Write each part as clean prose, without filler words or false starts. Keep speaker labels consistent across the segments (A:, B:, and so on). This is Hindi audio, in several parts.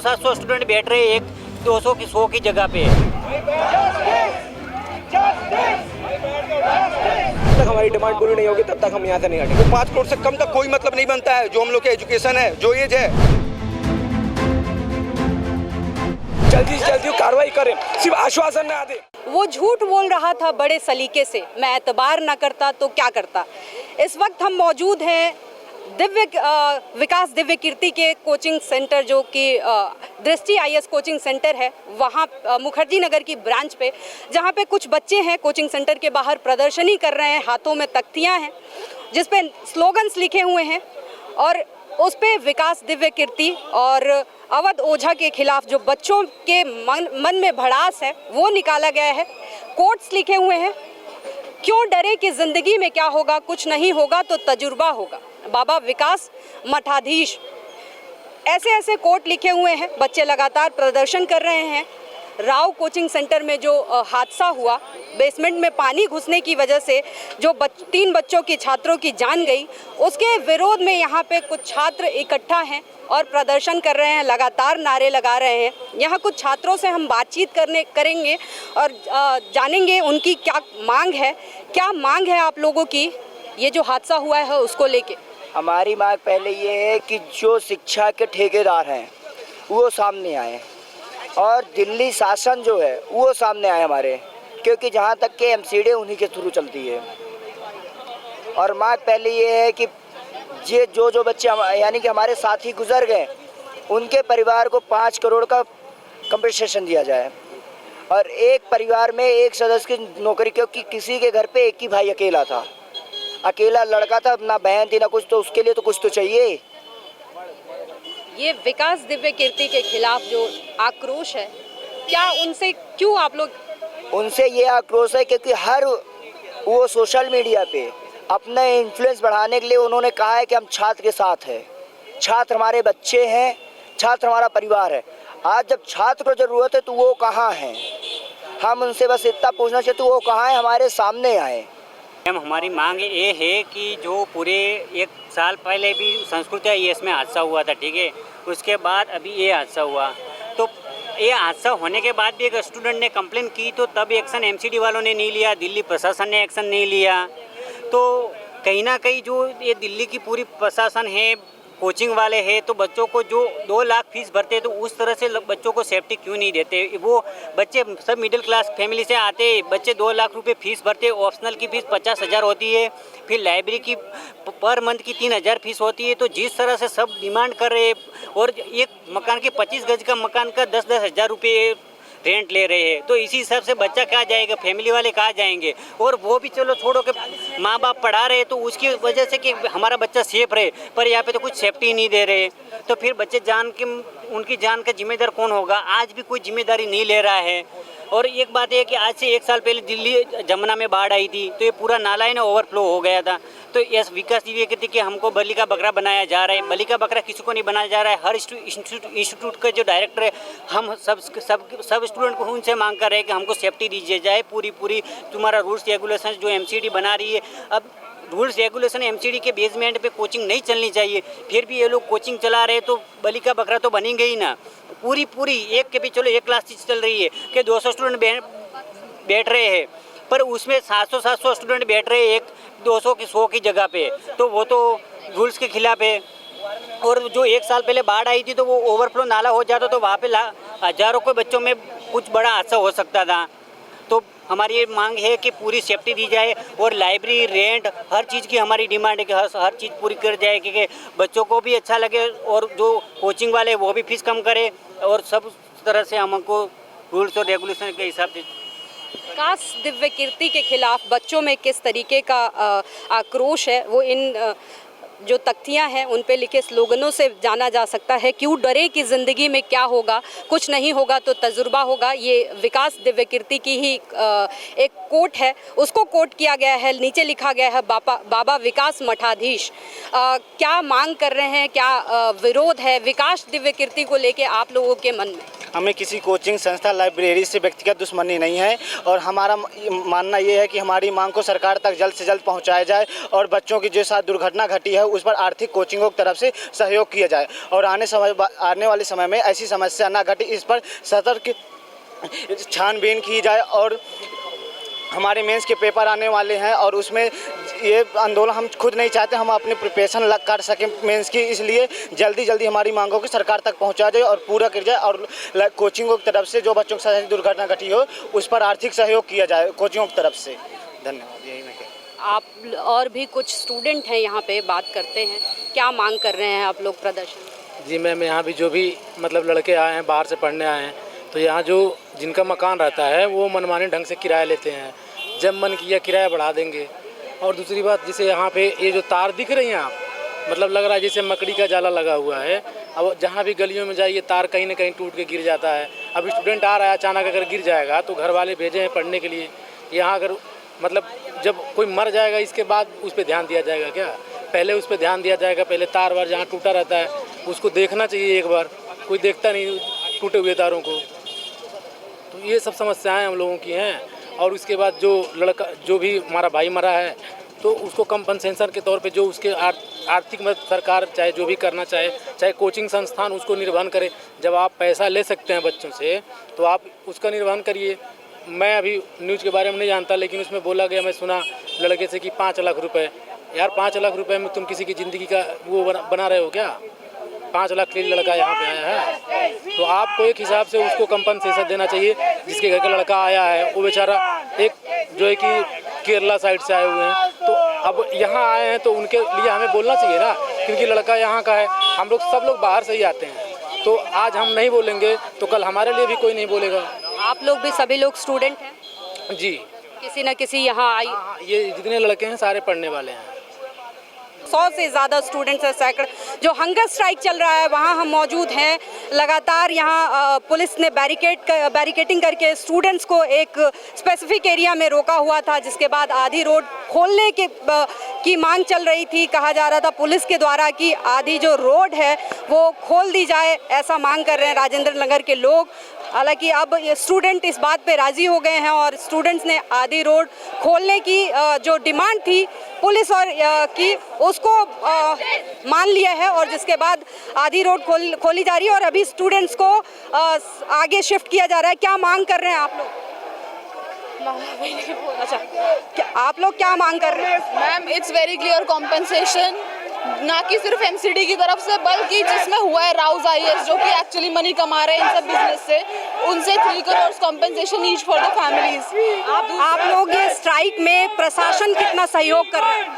A: 700 स्टूडेंट बैठ रहे हैं एक 200 की 100 की जगह पे।
B: तक हमारी डिमांड पूरी नहीं होगी तब तक हम यहाँ से नहीं हटेंगे।
C: 5 करोड़ से कम तक कोई मतलब नहीं बनता है। जो हम लोग के एजुकेशन है, जो एज है,
B: जल्दी से जल्दी कार्रवाई करें, सिर्फ आश्वासन ना दे।
D: वो झूठ बोल रहा था बड़े सलीके से, मैं एतबार ना करता तो क्या करता। इस वक्त हम मौजूद हैं विकास दिव्य कीर्ति के कोचिंग सेंटर, जो कि दृष्टि IAS कोचिंग सेंटर है, वहाँ मुखर्जी नगर की ब्रांच पे, जहाँ पे कुछ बच्चे हैं कोचिंग सेंटर के बाहर प्रदर्शनी कर रहे हैं। हाथों में तख्तियाँ हैं जिस पे स्लोगन्स लिखे हुए हैं और उस पे विकास दिव्य कीर्ति और अवध ओझा के खिलाफ जो बच्चों के मन में भड़ास है वो निकाला गया है। कोट्स लिखे हुए हैं, क्यों डरे कि जिंदगी में क्या होगा, कुछ नहीं होगा तो तजुर्बा होगा, बाबा विकास मठाधीश, ऐसे ऐसे कोट लिखे हुए हैं। बच्चे लगातार प्रदर्शन कर रहे हैं। राव कोचिंग सेंटर में जो हादसा हुआ, बेसमेंट में पानी घुसने की वजह से जो 3 बच्चों की छात्रों की जान गई, उसके विरोध में यहाँ पे कुछ छात्र इकट्ठा हैं और प्रदर्शन कर रहे हैं, लगातार नारे लगा रहे हैं। यहाँ कुछ छात्रों से हम बातचीत करेंगे और जानेंगे उनकी क्या मांग है। क्या मांग है आप लोगों की ये जो हादसा हुआ है उसको लेके?
E: हमारी मांग पहले ये है कि जो शिक्षा के ठेकेदार हैं वो सामने आए और दिल्ली शासन जो है वो सामने आए हमारे, क्योंकि जहाँ तक के MCD उन्हीं के थ्रू चलती है। और मांग पहले ये है कि ये जो बच्चे यानी कि हमारे साथी गुजर गए उनके परिवार को 5 करोड़ का कंपनसेशन दिया जाए और एक परिवार में एक सदस्य की नौकरी, क्योंकि किसी के घर पे एक ही भाई अकेला था, अकेला लड़का था, ना बहन थी ना कुछ, तो उसके लिए तो कुछ तो चाहिए।
D: ये विकास दिव्य कीर्ति के खिलाफ जो आक्रोश है, क्या उनसे क्यों आप लोग?
E: उनसे ये आक्रोश है क्योंकि हर वो सोशल मीडिया पे अपना इन्फ्लुएंस बढ़ाने के लिए उन्होंने कहा है कि हम छात्र के साथ हैं, छात्र हमारे बच्चे हैं, छात्र हमारा परिवार है। आज जब छात्र को ज़रूरत है तो वो कहाँ हैं? हम उनसे बस इतना पूछना चाहते वो कहाँ है, हमारे सामने आए।
A: हमारी मांग ये है कि जो पूरे 1 साल पहले भी संस्कृत IAS में हादसा हुआ था, ठीक है, उसके बाद अभी ये हादसा हुआ, तो ये हादसा होने के बाद भी एक स्टूडेंट ने कंप्लेन की तो तब एक्शन MCD वालों ने नहीं लिया, दिल्ली प्रशासन ने एक्शन नहीं लिया। तो कहीं ना कहीं जो ये दिल्ली की पूरी प्रशासन है, कोचिंग वाले हैं, तो बच्चों को जो 2 लाख फीस भरते हैं तो उस तरह से बच्चों को सेफ्टी क्यों नहीं देते? वो बच्चे सब मिडिल क्लास फैमिली से आते हैं, बच्चे 2 लाख रुपए फीस भरते हैं, ऑप्शनल की फ़ीस 50,000 होती है, फिर लाइब्रेरी की पर मंथ की 3,000 फीस होती है। तो जिस तरह से सब डिमांड कर रहे हैं और एक मकान के 25 गज का मकान का 10-10 हज़ार रुपये रेंट ले रहे हैं, तो इसी हिसाब से बच्चा कहाँ जाएगा, फैमिली वाले कहाँ जाएंगे? और वो भी चलो छोड़ो कि माँ बाप पढ़ा रहे तो उसकी वजह से कि हमारा बच्चा सेफ रहे, पर यहाँ पे तो कुछ सेफ्टी नहीं दे रहे, तो फिर बच्चे उनकी जान का जिम्मेदार कौन होगा? आज भी कोई जिम्मेदारी नहीं ले रहा है। और एक बात है कि आज से 1 साल पहले दिल्ली जमुना में बाढ़ आई थी तो ये पूरा नाला है ना ओवरफ्लो हो गया था। तो इस विकास दिव्य कीर्ति कि हमको बलि का बकरा बनाया जा रहा है। बलि का बकरा किसी को नहीं बनाया जा रहा है। हर इंस्टीट्यूट का जो डायरेक्टर है, हम सब स्टूडेंट को उनसे मांग कर रहे हैं कि हमको सेफ्टी दीजिए जाए पूरी। तुम्हारा रूल्स रेगुलेशन जो MCD बना रही है, अब रूल्स रेगुलेशन MCD के बेसमेंट पे कोचिंग नहीं चलनी चाहिए, फिर भी ये लोग कोचिंग चला रहे तो बलि का बकरा तो बनेंगे ही ना। पूरी एक के भी चलो एक क्लास चल रही है कि 200 स्टूडेंट बैठ रहे हैं, पर उसमें 700 स्टूडेंट बैठ रहे हैं एक 200 की 100 की जगह पे, तो वो तो रूल्स के खिलाफ है। और जो 1 साल पहले बाढ़ आई थी तो वो ओवरफ्लो नाला हो जाता तो वहाँ पे हज़ारों के बच्चों में कुछ बड़ा हादसा हो सकता था। तो हमारी ये मांग है कि पूरी सेफ्टी दी जाए और लाइब्रेरी रेंट हर चीज़ की हमारी डिमांड है कि हर चीज़ पूरी कर जाए कि बच्चों को भी अच्छा लगे और जो कोचिंग वाले वो भी फीस कम करे और सब तरह से हमको रूल्स और रेगुलेशन के हिसाब से।
D: विकास दिव्य कीर्ति के खिलाफ बच्चों में किस तरीके का आक्रोश है वो इन जो तख्तियां हैं उन पे लिखे स्लोगनों से जाना जा सकता है। क्यों डरे कि ज़िंदगी में क्या होगा, कुछ नहीं होगा तो तजुर्बा होगा। ये विकास दिव्य कीर्ति की ही एक कोट है, उसको कोट किया गया है, नीचे लिखा गया है बाबा विकास मठाधीश। क्या मांग कर रहे हैं, क्या विरोध है विकास दिव्य कीर्ति को लेके आप लोगों के मन में?
F: हमें किसी कोचिंग संस्था लाइब्रेरी से व्यक्तिगत दुश्मनी नहीं है और हमारा मानना ये है कि हमारी मांग को सरकार तक जल्द से जल्द पहुंचाया जाए और बच्चों की जो साथ दुर्घटना घटी है उस पर आर्थिक कोचिंगों की तरफ से सहयोग किया जाए और आने वाले समय में ऐसी समस्या ना घटे इस पर सतर्क छानबीन की जाए। और हमारे मेंस के पेपर आने वाले हैं और उसमें ये आंदोलन हम खुद नहीं चाहते, हम अपने प्रिपरेशन कर सकें मेंस की, इसलिए जल्दी हमारी मांगों को सरकार तक पहुंचा जाए और पूरा कर जाए और कोचिंगों की तरफ से जो बच्चों के साथ दुर्घटना घटी हो उस पर आर्थिक सहयोग किया जाए कोचिंगों की तरफ से। धन्यवाद। यही मैं
D: आप और भी कुछ स्टूडेंट हैं यहाँ पे, बात करते हैं, क्या मांग कर रहे हैं आप लोग प्रदर्शन?
G: जी मैम, यहाँ भी जो भी मतलब लड़के आए हैं बाहर से पढ़ने आए हैं तो यहाँ जो जिनका मकान रहता है वो मनमाने ढंग से किराया लेते हैं, जब मन किया किराया बढ़ा देंगे। और दूसरी बात, जैसे यहाँ पे ये जो तार दिख रही हैं आप, मतलब लग रहा है जैसे मकड़ी का जाला लगा हुआ है। अब जहाँ भी गलियों में जाइए तार कहीं ना कहीं टूट के गिर जाता है। अब स्टूडेंट आ रहा है, अचानक अगर गिर जाएगा तो घर वाले भेजे हैं पढ़ने के लिए, यहाँ अगर मतलब जब कोई मर जाएगा इसके बाद उस पर ध्यान दिया जाएगा क्या? पहले उस पर ध्यान दिया जाएगा, पहले तार वार जहाँ टूटा रहता है उसको देखना चाहिए एक बार, कोई देखता नहीं टूटे हुए तारों को। तो ये सब समस्याएं हम लोगों की हैं। और उसके बाद जो लड़का जो भी हमारा भाई मरा है तो उसको कंपनसेशन के तौर पे जो उसके आर्थिक मदद सरकार चाहे जो भी करना चाहे कोचिंग संस्थान उसको निर्वहन करे। जब आप पैसा ले सकते हैं बच्चों से तो आप उसका निर्वहन करिए। मैं अभी न्यूज़ के बारे में नहीं जानता, लेकिन उसमें बोला गया, मैं सुना लड़के से कि 5 लाख रुपए। यार 5 लाख रुपए में तुम किसी की ज़िंदगी का वो बना रहे हो क्या? 5 लाख के लिए लड़का यहाँ पे आया है तो आपको एक हिसाब से उसको कंपनसेशन देना चाहिए। जिसके घर का लड़का आया है वो बेचारा एक जो है कि केरला साइड से आए हुए हैं, तो अब यहाँ आए हैं तो उनके लिए हमें बोलना चाहिए ना, क्योंकि लड़का यहाँ का है। हम लोग सब लोग बाहर से ही आते हैं, तो आज हम नहीं बोलेंगे तो कल हमारे लिए भी कोई नहीं बोलेगा।
D: आप लोग भी सभी लोग स्टूडेंट हैं?
G: जी,
D: किसी न किसी यहाँ आई?
G: ये जितने लड़के हैं सारे पढ़ने वाले हैं।
D: 100 से ज़्यादा स्टूडेंट्स हैं, सैकड़ों। जो हंगर स्ट्राइक चल रहा है वहाँ हम मौजूद हैं। लगातार यहाँ पुलिस ने बैरिकेटिंग करके स्टूडेंट्स को एक स्पेसिफिक एरिया में रोका हुआ था, जिसके बाद आधी रोड खोलने की मांग चल रही थी। कहा जा रहा था पुलिस के द्वारा कि आधी जो रोड है वो खोल दी जाए, ऐसा मांग कर रहे हैं राजेंद्र नगर के लोग। हालांकि अब ये स्टूडेंट इस बात पे राज़ी हो गए हैं और स्टूडेंट्स ने आधी रोड खोलने की जो डिमांड थी पुलिस और की उसको मान लिया है और जिसके बाद आधी रोड खोली जा रही है और अभी स्टूडेंट्स को आगे शिफ्ट किया जा रहा है। क्या मांग कर रहे हैं आप लोग? अच्छा, आप लोग क्या मांग कर रहे हैं?
H: Ma'am, it's very clear compensation, ना कि सिर्फ एमसीडी की तरफ से बल्कि जिसमें हुआ है राउज आईएएस जो कि एक्चुअली मनी कमा रहे हैं इन सब बिजनेस से, उनसे 3 crore compensation each for the families.
D: आप लोग ये स्ट्राइक में प्रशासन कितना सहयोग कर रहे हैं?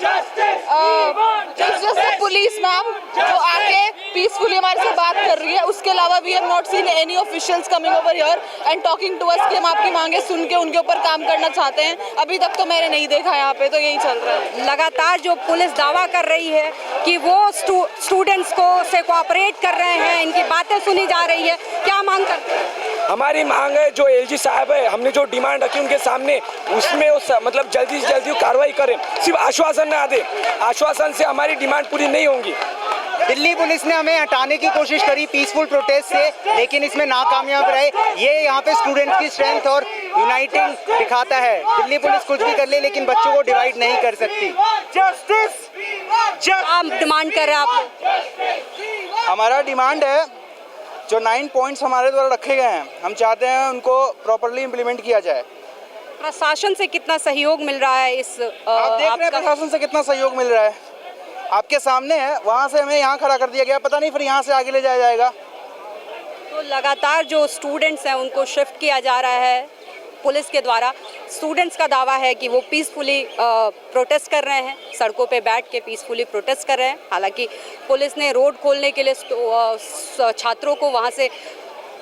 H: जस्ट पुलिस मैम जो आके पीसफुली हमारे से बात कर रही है, उसके अलावा we have not seen any officials coming over here and talking to us कि हम आपकी मांगे सुन के उनके ऊपर काम करना चाहते हैं। अभी तक तो मैंने नहीं देखा यहाँ पे, तो यही चल रहा है।
D: लगातार जो पुलिस दावा कर रही है कि वो स्टूडेंट्स को से कोऑपरेट कर रहे हैं, इनकी बातें सुनी जा रही है, क्या मांग करते हैं?
B: हमारी मांग है जो एलजी साहब है, हमने जो डिमांड रखी उनके सामने, उसमें मतलब जल्दी से जल्दी कार्रवाई करें, सिर्फ आश्वासन ना दे। आश्वासन से हमारी डिमांड पूरी नहीं होंगी।
I: दिल्ली पुलिस ने हमें हटाने की कोशिश करी पीसफुल प्रोटेस्ट से, लेकिन इसमें नाकामयाब रहे। ये यहाँ पे स्टूडेंट्स की स्ट्रेंथ और यूनाइटिंग दिखाता है। दिल्ली पुलिस कुछ भी कर ले लेकिन बच्चों को डिवाइड नहीं कर सकती।
B: जस्टिस
D: आप डिमांड कर रहे हैं? आप लोग
I: हमारा डिमांड है जो 9 पॉइंट्स हमारे द्वारा रखे गए हैं, हम चाहते हैं उनको प्रॉपर्ली इम्प्लीमेंट किया जाए।
D: प्रशासन से कितना सहयोग मिल रहा है इस
I: आप देख रहे हैं प्रशासन से कितना सहयोग मिल रहा है, आपके सामने है। वहाँ से हमें यहाँ खड़ा कर दिया गया, पता नहीं फिर यहाँ से आगे ले जाया जाएगा।
D: तो लगातार जो स्टूडेंट्स हैं उनको शिफ्ट किया जा रहा है पुलिस के द्वारा। स्टूडेंट्स का दावा है कि वो पीसफुली प्रोटेस्ट कर रहे हैं, सड़कों पे बैठ के पीसफुली प्रोटेस्ट कर रहे हैं। हालांकि पुलिस ने रोड खोलने के लिए छात्रों को वहाँ से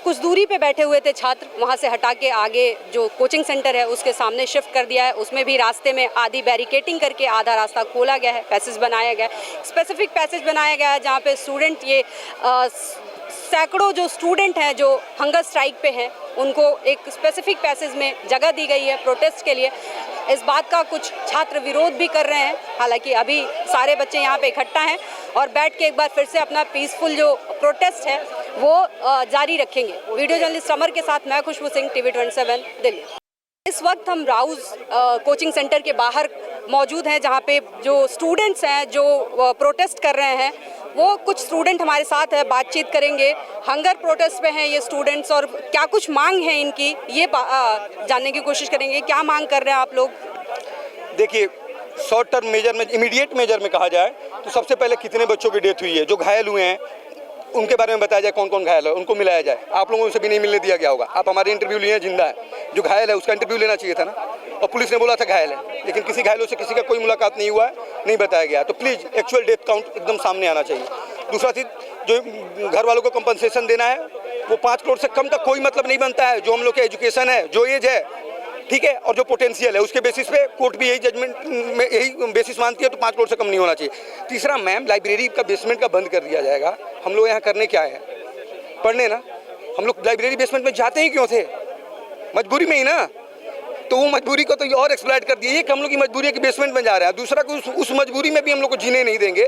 D: कुछ दूरी पे बैठे हुए थे छात्र, वहाँ से हटा के आगे जो कोचिंग सेंटर है उसके सामने शिफ्ट कर दिया है। उसमें भी रास्ते में आधी बैरिकेटिंग करके आधा रास्ता खोला गया है, पैसेज बनाया गया है, स्पेसिफिक पैसेज बनाया गया है जहाँ पे स्टूडेंट ये सैकड़ों जो स्टूडेंट हैं जो हंगर स्ट्राइक पे हैं उनको एक स्पेसिफिक पैसेज में जगह दी गई है प्रोटेस्ट के लिए। इस बात का कुछ छात्र विरोध भी कर रहे हैं। हालांकि अभी सारे बच्चे यहाँ पे इकट्ठा हैं और बैठ के एक बार फिर से अपना पीसफुल जो प्रोटेस्ट है वो जारी रखेंगे। वीडियो जर्नलिस्ट समर के साथ मैं खुशबू सिंह, TV27 दिल्ली। इस वक्त हम राउज कोचिंग सेंटर के बाहर मौजूद हैं, जहां पे जो स्टूडेंट्स हैं जो प्रोटेस्ट कर रहे हैं, वो कुछ स्टूडेंट हमारे साथ है, बातचीत करेंगे। हंगर प्रोटेस्ट पे हैं ये स्टूडेंट्स और क्या कुछ मांग है इनकी, ये जानने की कोशिश करेंगे। क्या मांग कर रहे हैं आप लोग?
C: देखिए, शॉर्ट टर्म मेजर में, इमीडिएट मेजर में कहा जाए तो सबसे पहले कितने बच्चों की डेथ हुई है, जो घायल हुए हैं उनके बारे में बताया जाए, कौन कौन घायल है उनको मिलाया जाए। आप लोगों से भी नहीं मिलने दिया गया होगा। आप हमारे इंटरव्यू लिए, जिंदा है, जो घायल है उसका इंटरव्यू लेना चाहिए था ना, और पुलिस ने बोला था घायल है, लेकिन किसी घायलों से किसी का कोई मुलाकात नहीं हुआ है, नहीं बताया गया। तो प्लीज़ एक्चुअल डेथ काउंट एकदम सामने आना चाहिए। दूसरा चीज़, जो घर वालों को कंपनसेशन देना है, वो 5 करोड़ से कम तक कोई मतलब नहीं बनता है। जो हम लोग के एजुकेशन है, जो एज है, ठीक है, और जो पोटेंशियल है, उसके बेसिस पे कोर्ट भी यही जजमेंट में यही बेसिस मानती है, तो 5 करोड़ से कम नहीं होना चाहिए। तीसरा, मैम, लाइब्रेरी का बेसमेंट का बंद कर दिया जाएगा। हम लोग यहाँ करने क्या है? पढ़ने ना। हम लोग लाइब्रेरी बेसमेंट में जाते ही क्यों थे? मजबूरी में ही ना। तो वो मजबूरी को तो ये और एक्सप्लॉइट कर दिया कि हम लोग की मजबूरी है कि बेसमेंट में जा रहे हैं। दूसरा, उस मजबूरी में भी हम लोग को जीने नहीं देंगे।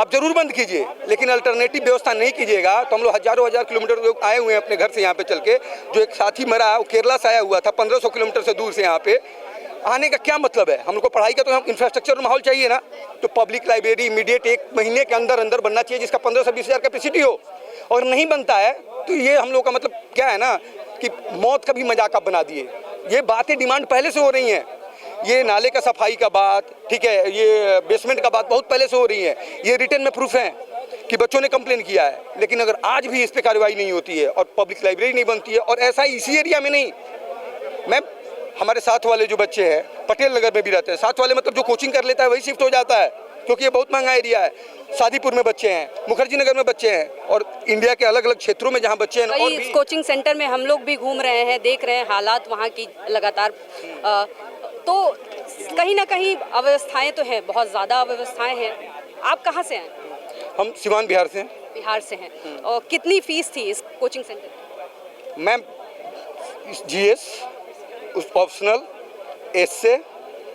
C: आप जरूर बंद कीजिए, लेकिन अल्टरनेटिव व्यवस्था नहीं कीजिएगा तो हम लोग हजारों किलोमीटर लोग आए हुए हैं अपने घर से यहाँ पे चल के। जो एक साथी मरा, वो केरला से आया हुआ था, 1500 किलोमीटर से दूर से यहाँ पे आने का क्या मतलब है? हम लोग को पढ़ाई का तो इंफ्रास्ट्रक्चर माहौल चाहिए ना। तो पब्लिक लाइब्रेरी इमीडिएट 1 महीने के अंदर बनना चाहिए, जिसका 15 से 20 हज़ार कैपेसिटी हो। और नहीं बनता है तो ये हम लोग का मतलब क्या है ना, कि मौत का भी मजाक आप बना दिए। ये बातें डिमांड पहले से हो रही हैं। ये नाले का सफाई का बात, ठीक है, ये बेसमेंट का बात बहुत पहले से हो रही है। ये रिटर्न में प्रूफ है कि बच्चों ने कंप्लेन किया है। लेकिन अगर आज भी इस पर कार्रवाई नहीं होती है और पब्लिक लाइब्रेरी नहीं बनती है, और ऐसा इसी एरिया में नहीं, मैम, हमारे साथ वाले जो बच्चे हैं पटेल नगर में भी रहते हैं। साथ वाले मतलब जो कोचिंग कर लेता है वही शिफ्ट हो जाता है, क्योंकि ये बहुत महंगा एरिया है। शादीपुर में बच्चे हैं, मुखर्जी नगर में बच्चे हैं, और इंडिया के अलग अलग क्षेत्रों में जहाँ बच्चे हैं। और
D: इस कोचिंग सेंटर में हम लोग भी घूम रहे हैं, देख रहे हैं हालात वहाँ की लगातार। तो कहीं ना कहीं अव्यवस्थाएं तो हैं, बहुत ज़्यादा अव्यवस्थाएं हैं। आप कहाँ से हैं?
C: हम सिवान बिहार से हैं।
D: बिहार से हैं। और कितनी फीस थी इस कोचिंग सेंटर?
C: मैम, GS, उस ऑप्शनल, एससे,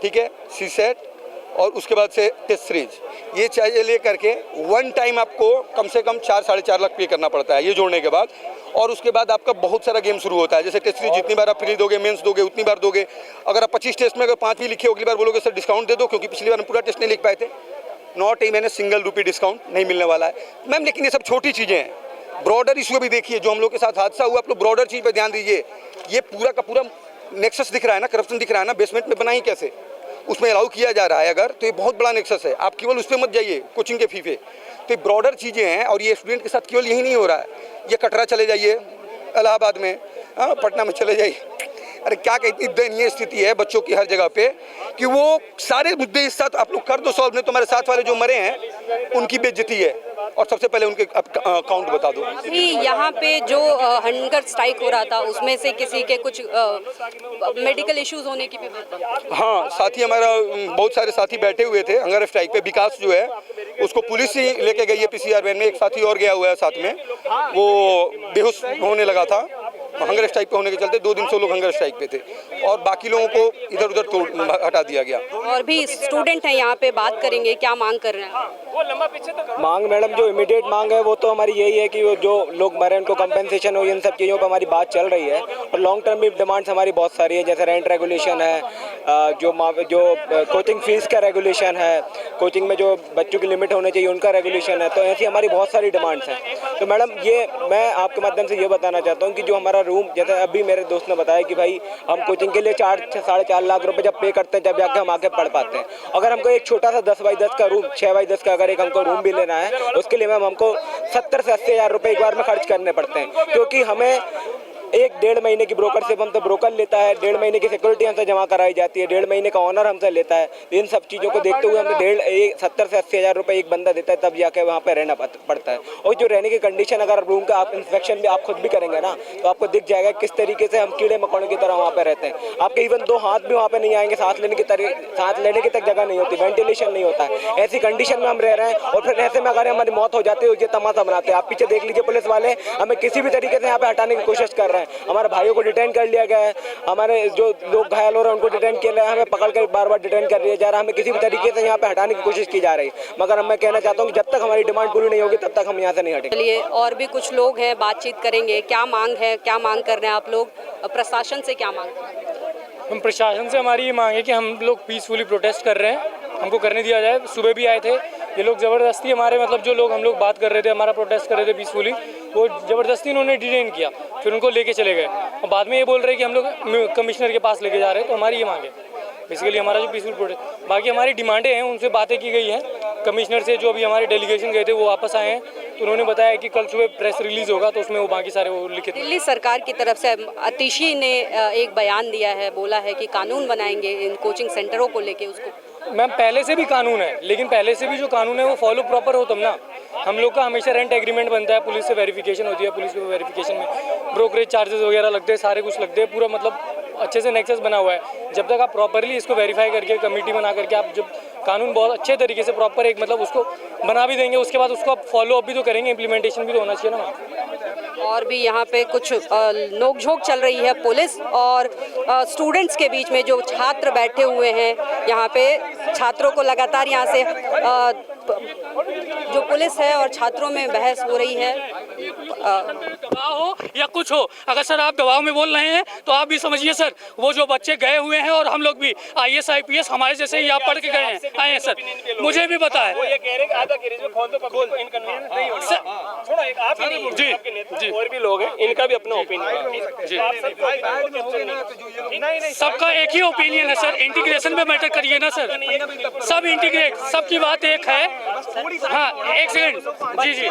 C: ठीक है, CSET, और उसके बाद से टेस्ट सीरीज, ये चाहिए ले करके वन टाइम आपको कम से कम 4-4.5 लाख पे करना पड़ता है ये जोड़ने के बाद। और उसके बाद आपका बहुत सारा गेम शुरू होता है। जैसे टेस्ट सीरीज जितनी बार आप फ्री दोगे, मेंस दोगे, उतनी बार दोगे। अगर आप 25 टेस्ट में अगर 5 भी लिखे, अगली बार बोलोगे सर डिस्काउंट दे दो, क्योंकि पिछली बार हम पूरा टेस्ट नहीं लिख पाए थे, not even single rupee discount नहीं मिलने वाला है मैम। लेकिन ये सब छोटी चीज़ें हैं। ब्रॉडर इशू भी देखिए, जो हम लोग के साथ हादसा हुआ, आप लोग ब्रॉडर चीज़ पर ध्यान दीजिए। ये पूरा का पूरा नेक्सस दिख रहा है ना, करप्शन दिख रहा है ना। बेसमेंट में बनाई कैसे, उसमें अलाउ किया जा रहा है अगर, तो ये बहुत बड़ा नेक्सस है। आप केवल उस पर मत जाइए कोचिंग के फी पे। तो ये ब्रॉडर चीज़ें हैं, और ये स्टूडेंट के साथ केवल यही नहीं हो रहा है। ये कटरा चले जाइए, इलाहाबाद में, पटना में चले जाइए। अरे क्या कहती दयनीय स्थिति है बच्चों की हर जगह पे, कि वो सारे मुद्दे इस साथ आप लोग कर दो सॉल्व। नहीं तो हमारे साथ वाले जो मरे हैं उनकी बेइज्जती है, और सबसे पहले उनके अकाउंट बता दो।
D: यहाँ पे जो हंगर स्ट्राइक हो रहा था, उसमें से किसी के कुछ मेडिकल इश्यूज होने की भी बात?
C: हाँ, साथी हमारा बहुत सारे साथी बैठे हुए थे हंगर स्ट्राइक पे। विकास जो है उसको पुलिस ही लेके गई है PCR वैन में। एक साथी और गया हुआ है साथ में, वो बेहोश होने लगा था हंगर स्ट्राइक पे होने के चलते। 2 दिन से लोग हंगर स्ट्राइक पे थे, और बाकी लोगों को इधर उधर हटा दिया गया।
D: और भी स्टूडेंट हैं यहाँ पे, बात करेंगे क्या मांग कर रहे हैं।
I: मांग मैडम, जो इमीडिएट मांग है वो तो हमारी यही है कि वो जो लोग मरे उनको कंपेंसेशन हो, इन सब चीज़ों पर हमारी बात चल रही है। और लॉन्ग टर्म भी डिमांड्स हमारी बहुत सारी है, जैसे रेंट रेगुलेशन है, जो कोचिंग फीस का रेगुलेशन है, कोचिंग में जो बच्चों की लिमिट होनी चाहिए उनका रेगुलेशन है। तो ऐसी हमारी बहुत सारी डिमांड्स हैं। तो मैडम, ये मैं आपके माध्यम से ये बताना चाहता हूँ कि जो हमारा रूम, जैसे अभी मेरे दोस्त ने बताया कि भाई हम कोचिंग के लिए 4-4.5 लाख रुपए जब पे करते हैं, जब जाके हम आके पढ़ पाते हैं। अगर हमको एक छोटा सा 10 बाई 10 का रूम, 6 बाई 10 का अगर एक हमको रूम भी लेना है, उसके लिए मैम हमको 70 से 80 हज़ार रुपये एक बार में खर्च करने पड़ते हैं। क्योंकि हमें 1-1.5 महीने की ब्रोकरशिप हमसे ब्रोकर लेता है, 1.5 महीने की सिक्योरिटी हमसे जमा कराई जाती है, 1.5 महीने का ऑनर हमसे लेता है। इन सब चीज़ों को देखते हुए हमें 70 से 80 हज़ार रुपये एक बंदा देता है, तब जाके वहाँ पे रहना पड़ता है। और जो रहने की कंडीशन, अगर रूम का आप इंस्पेक्शन भी आप खुद भी करेंगे ना, तो आपको दिख जाएगा किस तरीके से हम कीड़े मकोड़े की तरह वहाँ पे रहते हैं। आपके इवन 2 हाथ भी वहाँ पे नहीं आएंगे, सांस लेने की तक जगह नहीं होती, वेंटिलेशन नहीं होता है। ऐसी कंडीशन में हम रह रहे हैं, और फिर ऐसे में अगर हमारी मौत हो जाती है, ये तमाशा बनाते हैं। आप पीछे देख लीजिए, पुलिस वाले हमें किसी भी तरीके से यहाँ पे हटाने की कोशिश कर रहे हैं।
B: है। हमारे भाइयों को डिटेन कर लिया गया है, हमारे जो लोग घायल हो रहे हैं उनको डिटेन किया गया है, हमें पकड़ कर बार बार डिटेन कर दिया जा रहा है, हमें किसी भी तरीके से यहाँ पे हटाने की कोशिश की जा रही है। मगर मैं कहना चाहता हूँ कि जब तक हमारी डिमांड पूरी नहीं होगी तब तक हम यहाँ से नहीं हटेंगे।
D: चलिए और भी कुछ लोग हैं, बातचीत करेंगे। क्या मांग है, क्या मांग कर रहे हैं आप लोग, प्रशासन से क्या मांग कर रहे हैं?
J: हम प्रशासन से हमारी ये मांग है कि हम लोग पीसफुली प्रोटेस्ट कर रहे हैं, हमको करने दिया जाए। सुबह भी आए थे ये लोग, ज़बरदस्ती हमारे मतलब जो लोग हम लोग बात कर रहे थे, हमारा प्रोटेस्ट कर रहे थे पीसफुली, वो ज़बरदस्ती उन्होंने डिटेन किया, फिर उनको लेके चले गए और बाद में ये बोल रहे हैं कि हम लोग कमिश्नर के पास लेके जा रहे हैं। तो हमारी ये मांग है बेसिकली, हमारा जो पीसफुल प्रोटेस्ट, बाकी हमारी डिमांडें हैं उनसे बातें की गई हैं। कमिश्नर से जो अभी हमारे डेलीगेशन गए थे वो वापस आए हैं, तो उन्होंने बताया कि कल सुबह प्रेस रिलीज़ होगा तो उसमें वो बाकी सारे वो लिखित।
D: दिल्ली सरकार की तरफ से आतिशी ने एक बयान दिया है, बोला है कि कानून बनाएंगे इन कोचिंग सेंटरों को लेके। उसको
J: मैम पहले से भी कानून है, लेकिन पहले से भी जो कानून है वो फॉलो प्रॉपर हो तब ना। हम लोग का हमेशा रेंट एग्रीमेंट बनता है, पुलिस से वेरिफिकेशन होती है, पुलिस के वेरिफिकेशन में ब्रोकरेज चार्जेस वगैरह लगते हैं, सारे कुछ लगते हैं, पूरा मतलब अच्छे से नेक्सस बना हुआ है। जब तक आप प्रॉपरली इसको वेरीफाई करके कमेटी बना करके आप जब कानून बहुत अच्छे तरीके से प्रॉपर एक मतलब उसको बना भी देंगे, उसके बाद उसको आप फॉलो अप भी तो करेंगे, इम्प्लीमेंटेशन भी तो होना चाहिए ना।
D: और भी यहाँ पे कुछ नोकझोंक चल रही है पुलिस और स्टूडेंट्स के बीच में। जो छात्र बैठे हुए हैं यहाँ पे, छात्रों को लगातार यहाँ से जो पुलिस है और छात्रों में बहस हो रही है।
K: दबाव हो या कुछ हो, अगर सर आप दबाव में बोल रहे हैं तो आप भी समझिए सर, वो जो बच्चे गए हुए हैं और हम लोग भी IAS IPS हमारे जैसे ही आप पढ़ के गए हैं आए हैं सर, मुझे भी पता है। जी जी,
L: और भी लोग हैं, इनका भी अपना ओपिनियन
K: जी, सबका एक ही ओपिनियन है सर। इंटीग्रेशन में मैटर करिए ना सर, सब इंटीग्रेट, सबकी बात एक है। हाँ एक सेकंड, जी जी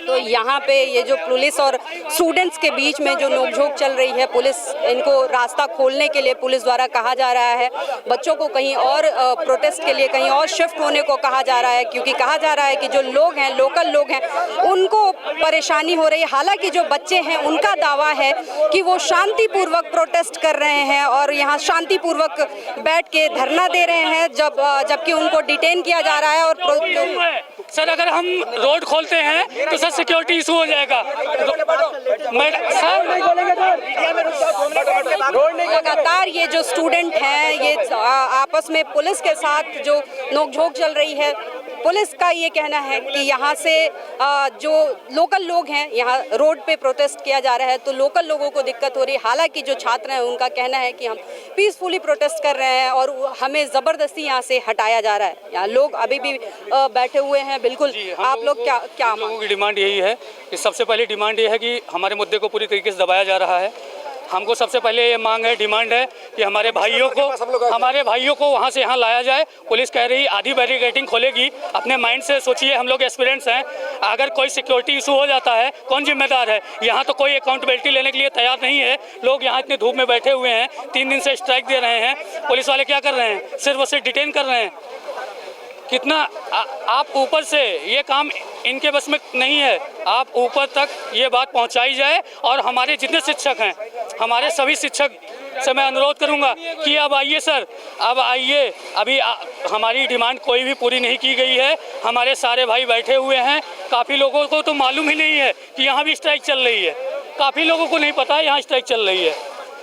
D: तो यहाँ पे ये जो पुलिस और स्टूडेंट्स के बीच में जो नोकझोंक चल रही है, पुलिस इनको रास्ता खोलने के लिए पुलिस द्वारा कहा जा रहा है, बच्चों को कहीं और प्रोटेस्ट के लिए कहीं और शिफ्ट होने को कहा जा रहा है, क्योंकि कहा जा रहा है कि जो लोग हैं, लोकल लोग हैं, उनको परेशानी हो रही है। हालांकि जो बच्चे हैं उनका दावा है कि वो शांतिपूर्वक प्रोटेस्ट कर रहे हैं और यहाँ शांतिपूर्वक बैठ के धरना दे रहे हैं, जबकि उनको डिटेन किया जा रहा है। और
K: सर अगर हम रोड खोलते हैं तो सर सिक्योरिटी इशू हो जाएगा।
D: लगातार ये जो स्टूडेंट हैं ये आपस में पुलिस के साथ जो नोकझोंक चल रही है, पुलिस का ये कहना है कि यहाँ से जो लोकल लोग हैं, यहाँ रोड पे प्रोटेस्ट किया जा रहा है तो लोकल लोगों को दिक्कत हो रही है। हालांकि जो छात्र हैं उनका कहना है कि हम पीसफुली प्रोटेस्ट कर रहे हैं और हमें ज़बरदस्ती यहाँ से हटाया जा रहा है। यहाँ लोग अभी भी बैठे हुए हैं। बिल्कुल, आप लोग क्या
K: लोगों की डिमांड यही है कि सबसे पहली डिमांड ये है कि हमारे मुद्दे को पूरी तरीके से दबाया जा रहा है। हमको सबसे पहले ये मांग है, डिमांड है कि हमारे भाइयों को वहाँ से यहाँ लाया जाए। पुलिस कह रही आधी बैरिकेडिंग खोलेगी। अपने माइंड से सोचिए, हम लोग एक्सपीरियंस हैं, अगर कोई सिक्योरिटी इशू हो जाता है कौन जिम्मेदार है? यहाँ तो कोई अकाउंटेबिलिटी लेने के लिए तैयार नहीं है। लोग यहाँ इतनी धूप में बैठे हुए हैं, 3 दिन से स्ट्राइक दे रहे हैं। पुलिस वाले क्या कर रहे हैं? सिर्फ और सिर्फ डिटेन कर रहे हैं। कितना आप ऊपर से ये काम इनके बस में नहीं है, आप ऊपर तक ये बात पहुंचाई जाए। और हमारे जितने शिक्षक हैं, हमारे सभी शिक्षक से मैं अनुरोध करूंगा कि अब आइए सर, अब आइए। अभी हमारी डिमांड कोई भी पूरी नहीं की गई है। हमारे सारे भाई बैठे हुए हैं। काफ़ी लोगों को तो मालूम ही नहीं है कि यहाँ भी स्ट्राइक चल रही है। काफ़ी लोगों को नहीं पता है यहाँ स्ट्राइक चल रही है।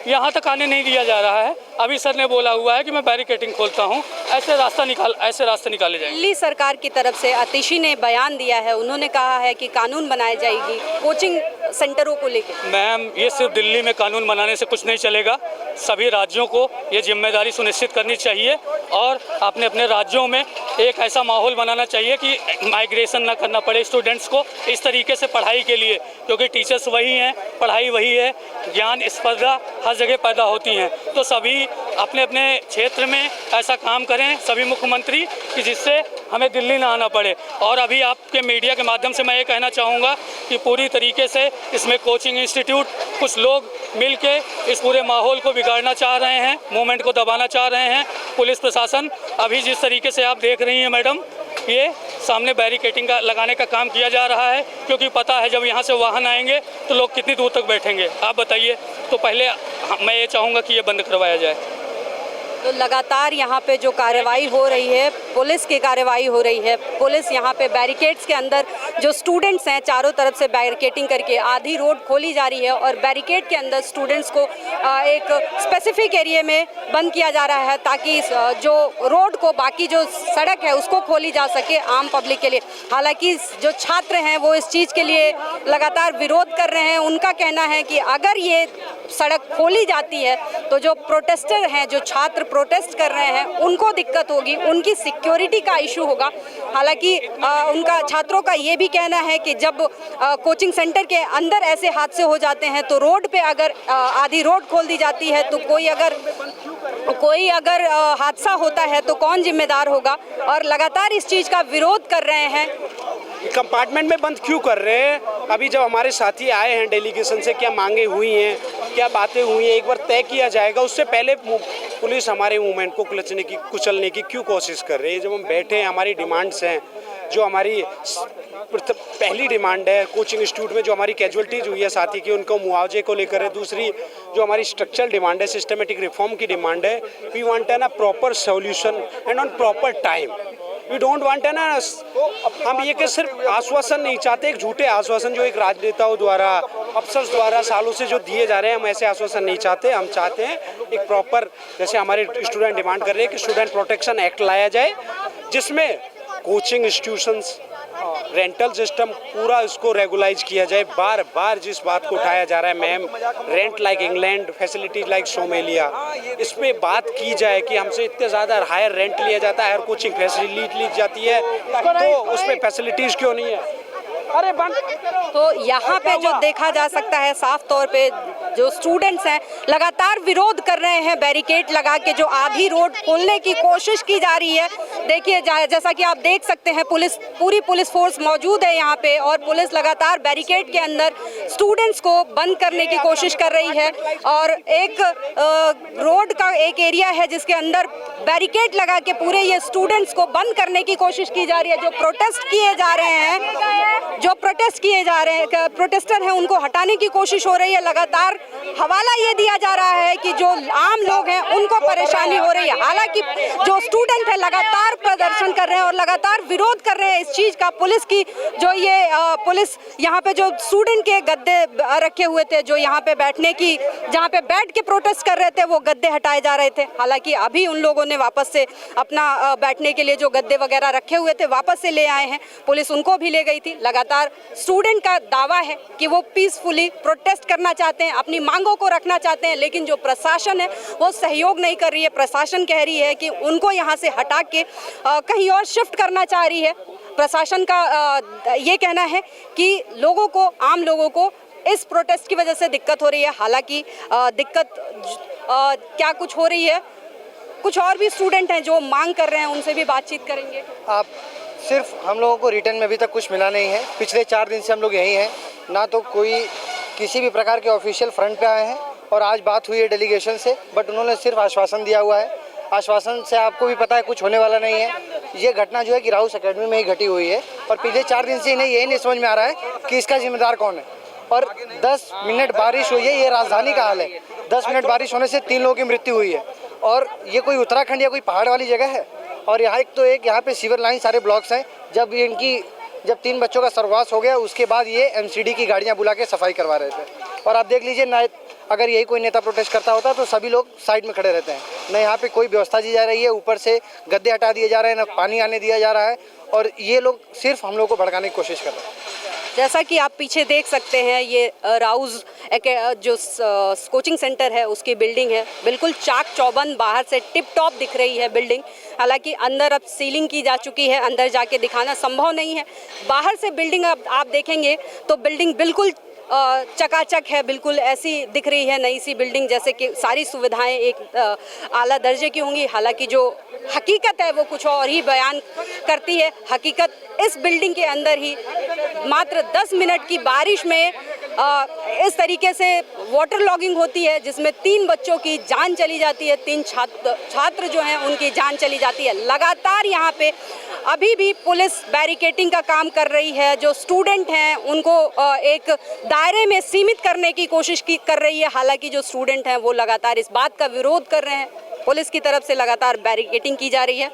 K: यहाँ तक आने नहीं दिया जा रहा है। अभी सर ने बोला हुआ है कि मैं बैरिकेडिंग खोलता हूँ, ऐसे रास्ते निकाले जाएंगे।
D: दिल्ली सरकार की तरफ से आतिशी ने बयान दिया है, उन्होंने कहा है कि कानून बनाई जाएगी कोचिंग सेंटरों को लेकर।
K: मैम ये सिर्फ दिल्ली में कानून बनाने से कुछ नहीं चलेगा। सभी राज्यों को ये जिम्मेदारी सुनिश्चित करनी चाहिए और अपने अपने राज्यों में एक ऐसा माहौल बनाना चाहिए कि माइग्रेशन ना करना पड़े स्टूडेंट्स को इस तरीके से पढ़ाई के लिए, क्योंकि टीचर्स वही हैं, पढ़ाई वही है, ज्ञान स्पर्धा हर जगह पैदा होती हैं। तो सभी अपने अपने क्षेत्र में ऐसा काम करें, सभी मुख्यमंत्री, कि जिससे हमें दिल्ली ना आना पड़े। और अभी आपके मीडिया के माध्यम से मैं ये कहना चाहूँगा कि पूरी तरीके से इसमें कोचिंग इंस्टीट्यूट कुछ लोग मिलके इस पूरे माहौल को बिगाड़ना चाह रहे हैं, मूवमेंट को दबाना चाह रहे हैं। पुलिस प्रशासन अभी जिस तरीके से आप देख रही हैं मैडम, ये सामने बैरिकेडिंग का लगाने का काम किया जा रहा है, क्योंकि पता है जब यहाँ से वाहन आएंगे तो लोग कितनी दूर तक बैठेंगे। आप बताइए। तो पहले मैं ये चाहूँगा कि ये बंद करवाया जाए।
D: तो लगातार यहाँ पे जो कार्रवाई हो रही है, पुलिस की कार्रवाई हो रही है। पुलिस यहाँ पे बैरिकेड्स के अंदर जो स्टूडेंट्स हैं चारों तरफ से बैरिकेडिंग करके आधी रोड खोली जा रही है और बैरिकेड के अंदर स्टूडेंट्स को एक स्पेसिफिक एरिया में बंद किया जा रहा है ताकि जो रोड को बाकी जो सड़क है उसको खोली जा सके आम पब्लिक के लिए। हालांकि जो छात्र हैं वो इस चीज़ के लिए लगातार विरोध कर रहे हैं। उनका कहना है कि अगर ये सड़क खोली जाती है तो जो प्रोटेस्टर हैं, जो छात्र प्रोटेस्ट कर रहे हैं, उनको दिक्कत होगी, उनकी सिक्योरिटी का इशू होगा। हालांकि उनका छात्रों का ये भी कहना है कि जब कोचिंग सेंटर के अंदर ऐसे हादसे हो जाते हैं तो रोड पे अगर आधी रोड खोल दी जाती है तो कोई अगर हादसा होता है तो कौन जिम्मेदार होगा, और लगातार इस चीज़ का विरोध कर रहे हैं।
M: कंपार्टमेंट में बंद क्यों कर रहे हैं? अभी जब हमारे साथी आए हैं डेलीगेशन से, क्या मांगे हुई हैं, क्या बातें हुई हैं, एक बार तय किया जाएगा। उससे पहले पुलिस हमारे मूवमेंट को कुचलने की क्यों कोशिश कर रही है? जब हम बैठे हैं, हमारी डिमांड्स हैं, जो हमारी पहली डिमांड है कोचिंग इंस्टीट्यूट में जो हमारी कैजुअलिटीज हुई है साथी की, उनको मुआवजे को लेकर है। दूसरी जो हमारी स्ट्रक्चरल डिमांड है, सिस्टमेटिक रिफॉर्म की डिमांड है। वी वांट है ना proper solution and on proper time. We don't want है ना, हम ये कि सिर्फ आश्वासन नहीं चाहते, एक झूठे आश्वासन जो एक राजनेताओं द्वारा, अफसर्स द्वारा सालों से जो दिए जा रहे हैं, हम ऐसे आश्वासन नहीं चाहते। हम चाहते हैं एक प्रॉपर, जैसे हमारे स्टूडेंट डिमांड कर रहे हैं कि स्टूडेंट प्रोटेक्शन एक्ट लाया जाए, जिसमें कोचिंग इंस्टीट्यूशंस, रेंटल सिस्टम पूरा इसको रेगुलाइज किया जाए। बार बार जिस बात को उठाया जा रहा है, ma'am, rent like England, facilities like Somalia, इस पे बात की जाए कि हमसे इतने ज़्यादा हायर रेंट लिया जाता है, हायर कोचिंग फैसिलिटी ली जाती है, तो उस पर फैसिलिटीज़ क्यों नहीं है? अरे बंद।
D: तो यहाँ पे जो देखा जा सकता है साफ तौर पे जो स्टूडेंट्स हैं लगातार विरोध कर रहे हैं, बैरिकेड लगा के जो आधी रोड खोलने की कोशिश की जा रही है। देखिए जैसा कि आप देख सकते हैं पूरी पुलिस फोर्स मौजूद है यहाँ पे, और पुलिस लगातार बैरिकेड के अंदर स्टूडेंट्स को बंद करने की कोशिश कर रही है। और एक रोड का एक एरिया है जिसके अंदर बैरिकेड लगा के पूरे ये स्टूडेंट्स को बंद करने की कोशिश की जा रही है। जो प्रोटेस्ट किए जा रहे हैं, प्रोटेस्टर हैं, उनको हटाने की कोशिश हो रही है। लगातार हवाला ये दिया जा रहा है कि जो आम लोग हैं उनको परेशानी हो रही है। हालांकि जो स्टूडेंट है लगातार प्रदर्शन कर रहे हैं और लगातार विरोध कर रहे हैं इस चीज़ का। पुलिस की जो ये पुलिस यहाँ पे जो स्टूडेंट के गद्दे रखे हुए थे, जो यहाँ पे बैठने की, जहाँ पे बैठ के प्रोटेस्ट कर रहे थे, वो गद्दे हटाए जा रहे थे। हालांकि अभी उन लोगों ने वापस से अपना बैठने के लिए जो गद्दे वगैरह रखे हुए थे वापस से ले आए हैं। पुलिस उनको भी ले गई थी। लगातार स्टूडेंट का दावा है कि वो पीसफुली प्रोटेस्ट करना चाहते हैं, अपनी मांगों को रखना चाहते हैं, लेकिन जो प्रशासन है वो सहयोग नहीं कर रही है। प्रशासन कह रही है कि उनको यहाँ से हटा के कहीं और शिफ्ट करना चाह रही है। प्रशासन का ये कहना है कि लोगों को, आम लोगों को इस प्रोटेस्ट की वजह से दिक्कत हो रही है। हालांकि दिक्कत क्या कुछ हो रही है, कुछ और भी स्टूडेंट हैं जो मांग कर रहे हैं, उनसे भी बातचीत करेंगे।
F: आप सिर्फ हम लोगों को रिटर्न में अभी तक कुछ मिला नहीं है। पिछले 4 दिन से हम लोग यहीं हैं, ना तो कोई किसी भी प्रकार के ऑफिशियल फ्रंट पे आए हैं, और आज बात हुई है डेलीगेशन से, बट उन्होंने सिर्फ आश्वासन दिया हुआ है। आश्वासन से आपको भी पता है कुछ होने वाला नहीं है। ये घटना जो है कि राउस एकेडमी में ही घटी हुई है, और पिछले 4 दिन से इन्हें यही नहीं समझ में आ रहा है कि इसका जिम्मेदार कौन है। और 10 मिनट बारिश हुई है, ये राजधानी का हाल है। 10 मिनट बारिश होने से 3 लोगों की मृत्यु हुई है, और ये कोई उत्तराखंड या कोई पहाड़ वाली जगह है? और यहाँ यहाँ पे सीवर लाइन सारे ब्लॉक्स हैं। जब 3 बच्चों का सर्वनाश हो गया, उसके बाद ये एमसीडी की गाड़ियाँ बुला के सफाई करवा रहे थे। और आप देख लीजिए ना, अगर यही कोई नेता प्रोटेस्ट करता होता तो सभी लोग साइड में खड़े रहते हैं। न यहाँ पे कोई व्यवस्था दी जा रही है, ऊपर से गद्दे हटा दिए जा रहे हैं, न पानी आने दिया जा रहा है, और ये लोग सिर्फ हम लोग को भड़काने की कोशिश कर रहे हैं।
D: जैसा कि आप पीछे देख सकते हैं, ये राउज जो कोचिंग सेंटर है उसकी बिल्डिंग है, बिल्कुल चाक चौबंद, बाहर से टिप टॉप दिख रही है बिल्डिंग। हालांकि अंदर अब सीलिंग की जा चुकी है, अंदर जाके दिखाना संभव नहीं है। बाहर से बिल्डिंग आप देखेंगे तो बिल्डिंग बिल्कुल चकाचक है, बिल्कुल ऐसी दिख रही है नई सी बिल्डिंग, जैसे कि सारी सुविधाएं एक आला दर्जे की होंगी। हालांकि जो हकीकत है वो कुछ और ही बयान करती है। हकीकत इस बिल्डिंग के अंदर ही मात्र 10 मिनट की बारिश में इस तरीके से वाटर लॉगिंग होती है, जिसमें 3 बच्चों की जान चली जाती है, 3 छात्र जो हैं उनकी जान चली जाती है। लगातार यहाँ पे अभी भी पुलिस बैरिकेडिंग का काम कर रही है। जो स्टूडेंट हैं उनको एक दायरे में सीमित करने की कोशिश कर रही है। हालांकि जो स्टूडेंट हैं वो लगातार इस बात का विरोध कर रहे हैं पुलिस की तरफ से लगातार बैरिकेडिंग की जा रही है।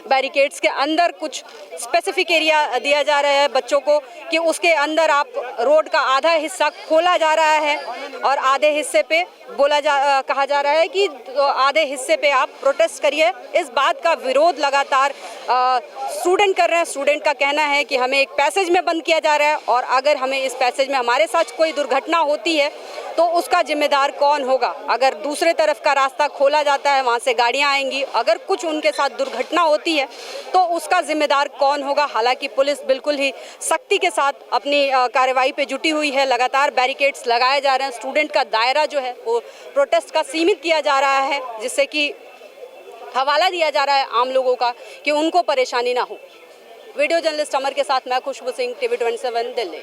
D: बैरिकेड्स के अंदर कुछ स्पेसिफिक एरिया दिया जा रहा है बच्चों को कि उसके अंदर आप रोड का आधा हिस्सा खोला जा रहा है और आधे हिस्से पे कहा जा रहा है कि आधे हिस्से पे आप प्रोटेस्ट करिए। इस बात का विरोध लगातार स्टूडेंट कर रहे हैं। स्टूडेंट का कहना है कि हमें एक पैसेज में बंद किया जा रहा है और अगर हमें इस पैसेज में हमारे साथ कोई दुर्घटना होती है तो उसका जिम्मेदार कौन होगा। अगर दूसरे तरफ का रास्ता खोला जाता है, वहाँ से गाड़ियाँ आएंगी, अगर कुछ उनके साथ दुर्घटना होती है तो उसका जिम्मेदार कौन होगा। हालांकि पुलिस बिल्कुल ही सख्ती के साथ अपनी कार्रवाई पे जुटी हुई है। लगातार बैरिकेड्स लगाए जा रहे हैं। स्टूडेंट का दायरा जो है वो प्रोटेस्ट का सीमित किया जा रहा है, जिससे कि हवाला दिया जा रहा है आम लोगों का कि उनको परेशानी ना हो। वीडियो जर्नलिस्ट अमर के साथ मैं खुशबू सिंह, TV 27 दिल्ली।